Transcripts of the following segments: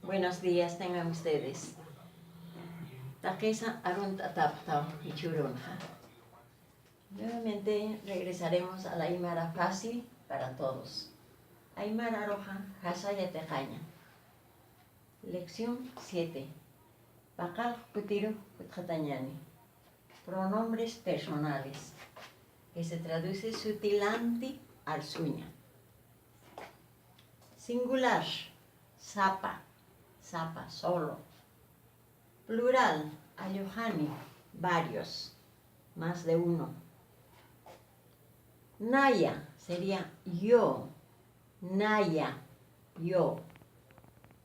Buenos días tengan ustedes. Taquesa arun tataptao ichurunja. Nuevamente regresaremos a la Aymara fácil para todos. Aymara roja, hasaya tejaña. Lección 7. Pakal putiru putjatañani. Pronombres personales, que se traduce sutilanti al suña. Singular, sapa, sapa, solo. Plural, ayohani, varios, más de uno. Naya sería yo, naya, yo.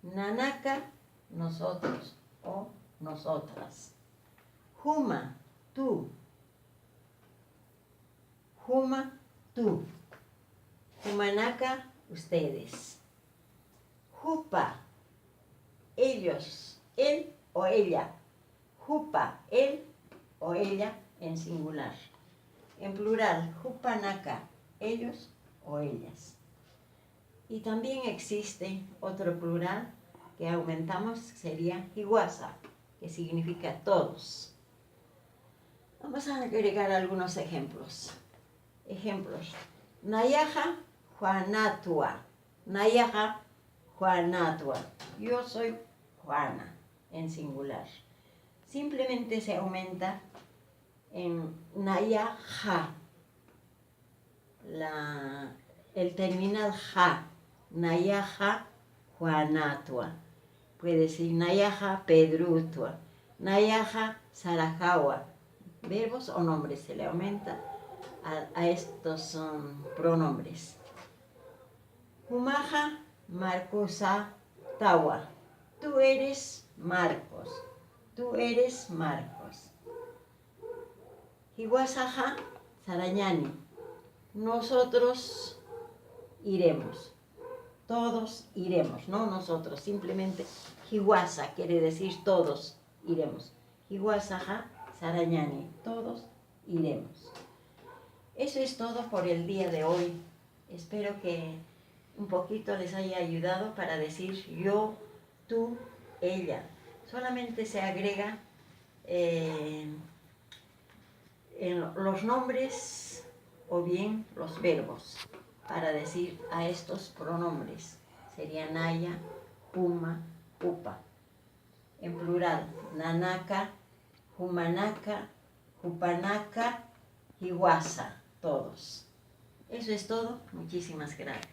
Nanaka, nosotros o nosotras. Juma, tú. Juma, tú. Jumanaka, ustedes. Jupa, ellos, él o ella. Jupa, él o ella en singular. En plural, jupanaka, ellos o ellas. Y también existe otro plural que aumentamos, sería hiwasa, que significa todos. Vamos a agregar algunos ejemplos. Ejemplos. Nayaja, Juanatua. Nayaja, Juanatua. Yo soy Juana, en singular. Simplemente se aumenta en Nayaja, el terminal ja. Nayaja, Juanatua. Puede decir Nayaja, Pedrutua. Nayaja, Sarajawa. Verbos o nombres se le aumenta a estos pronombres. Humaja, Marcosa, Tawa. Tú eres Marcos. Tú eres Marcos. Hiwasaja, Sarañani. Nosotros iremos. Todos iremos, no nosotros. Simplemente Hiwasa quiere decir todos iremos. Hiwasaja, Sarañani. Todos iremos. Eso es todo por el día de hoy. Espero que un poquito les haya ayudado para decir yo, tú, ella. Solamente se agrega en los nombres o bien los verbos para decir a estos pronombres. Sería naya, puma, upa. En plural, nanaka, humanaka, hupanaka, hiwasa. Todos. Eso es todo. Muchísimas gracias.